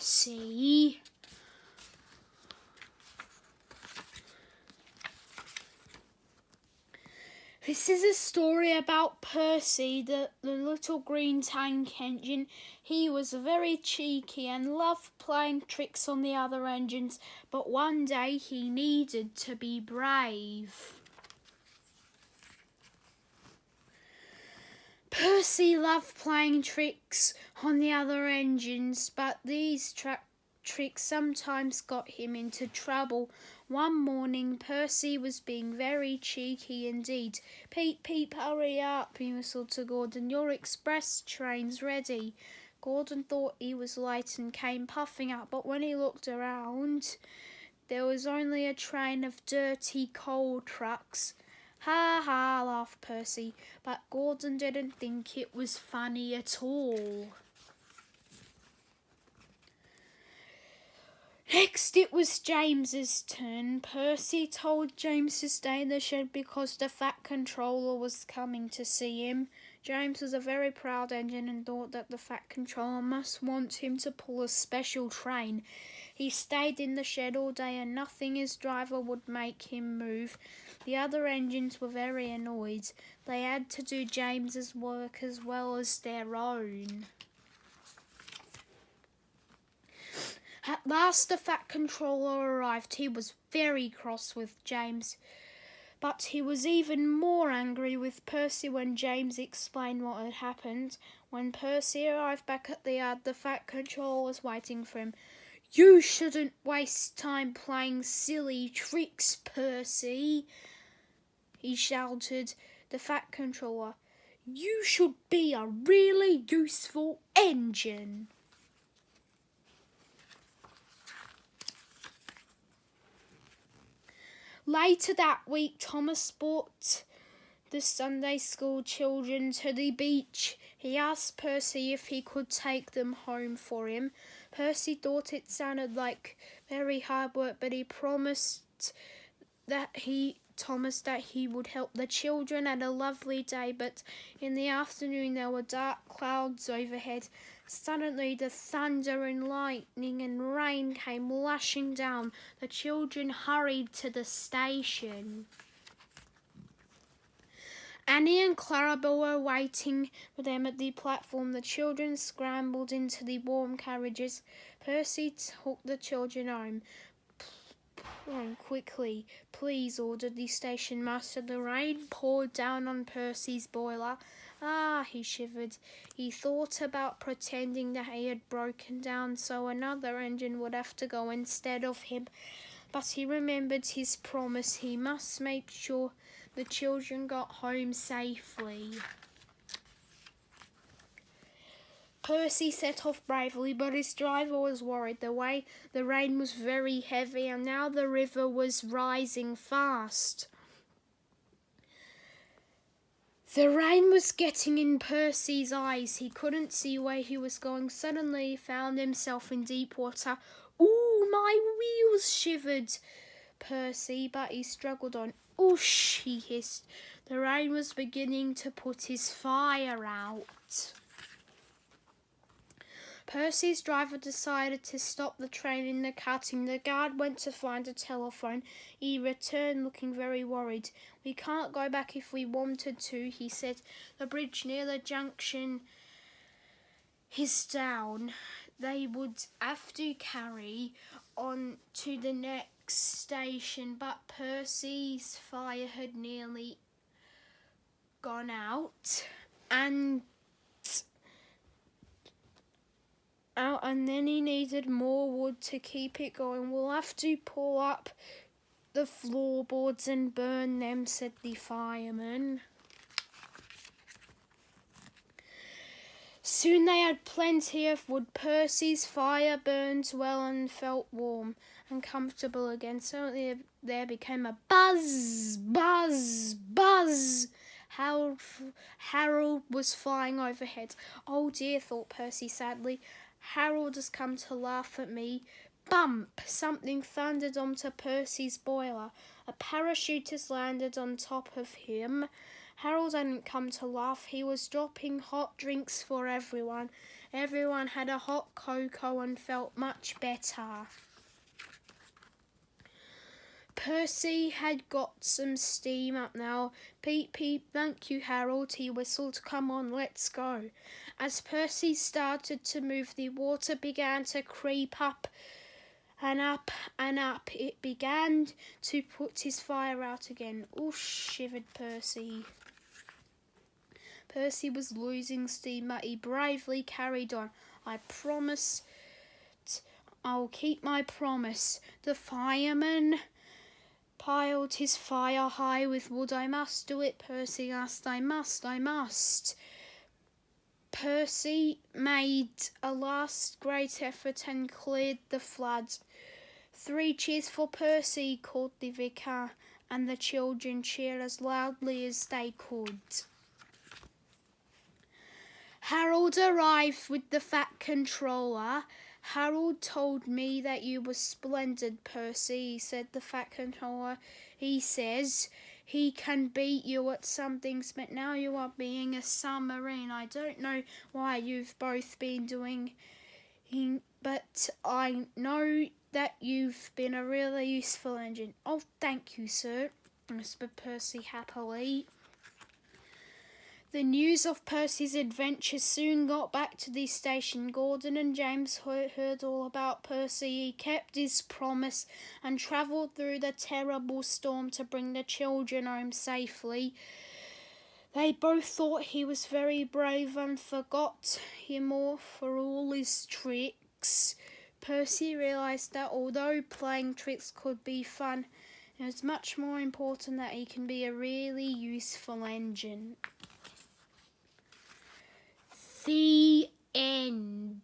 Percy. This is a story about Percy, the little green tank engine. He was very cheeky and loved playing tricks on the other engines, but one day he needed to be brave. Percy loved playing tricks on the other engines, but these tricks sometimes got him into trouble. One morning, Percy was being very cheeky indeed. "Peep, peep, hurry up," he whistled to Gordon. "Your express train's ready." Gordon thought he was late and came puffing up, but when he looked around, there was only a train of dirty coal trucks. "Ha ha," laughed Percy, but Gordon didn't think it was funny at all. Next it was James's turn. Percy told James to stay in the shed because the Fat Controller was coming to see him. James was a very proud engine and thought that the Fat Controller must want him to pull a special train. He stayed in the shed all day and nothing his driver would make him move. The other engines were very annoyed. They had to do James's work as well as their own. At last the Fat Controller arrived. He was very cross with James, but he was even more angry with Percy when James explained what had happened. When Percy arrived back at the yard, the Fat Controller was waiting for him. "You shouldn't waste time playing silly tricks, Percy," he shouted. The Fat Controller, "You should be a really useful engine." Later that week, Thomas brought the Sunday school children to the beach. He asked Percy if he could take them home for him. Percy thought it sounded like very hard work, but he promised Thomas that he would help. The children had a lovely day, but in the afternoon there were dark clouds overhead. Suddenly the thunder and lightning and rain came lashing down. The children hurried to the station. Annie and Clarabelle were waiting for them at the platform. The children scrambled into the warm carriages. Percy took the children home. "Quickly, please," ordered the station master. The rain poured down on Percy's boiler. He shivered. He thought about pretending that he had broken down so another engine would have to go instead of him. But he remembered his promise. He must make sure the children got home safely. Percy set off bravely, but his driver was worried. The rain was very heavy, and now the river was rising fast. The rain was getting in Percy's eyes. He couldn't see where he was going. Suddenly he found himself in deep water. "Ooh, my wheels!" shivered Percy, but he struggled on. "Oosh!" he hissed. The rain was beginning to put his fire out. Percy's driver decided to stop the train in the cutting. The guard went to find a telephone. He returned looking very worried. "We can't go back if we wanted to," he said. "The bridge near the junction is down. They would have to carry on to the next station." But Percy's fire had nearly gone out, and then he needed more wood to keep it going. "We'll have to pull up the floorboards and burn them," said the fireman. Soon they had plenty of wood. Percy's fire burned well and felt warm and comfortable again. Suddenly there became a buzz, buzz, buzz. Harold was flying overhead. "Oh dear," thought Percy sadly. "Harold has come to laugh at me." Bump! Something thundered onto Percy's boiler. A parachutist landed on top of him. Harold hadn't come to laugh. He was dropping hot drinks for everyone. Everyone had a hot cocoa and felt much better. Percy had got some steam up now. Peep, peep, thank you, Harold, he whistled. Come on, let's go. As Percy started to move, the water began to creep up and up and up. It began to put his fire out again. Oh, shivered Percy. Percy was losing steam, but he bravely carried on. I promise I'll keep my promise. The fireman piled his fire high with wood. I must do it, Percy asked. I must. Percy made a last great effort and cleared the flood. 3 cheers for Percy, called the vicar, and the children cheered as loudly as they could. Harold arrived with the Fat Controller. Harold told me that you were splendid, Percy, said the Fat Controller. He says he can beat you at some things, but now you are being a submarine. I don't know why you've both been doing, but I know that you've been a really useful engine. Oh, thank you, sir, whispered Percy happily. The news of Percy's adventures soon got back to the station. Gordon and James heard all about Percy. He kept his promise and travelled through the terrible storm to bring the children home safely. They both thought he was very brave and forgot him all for all his tricks. Percy realised that although playing tricks could be fun, it was much more important that he can be a really useful engine. The end.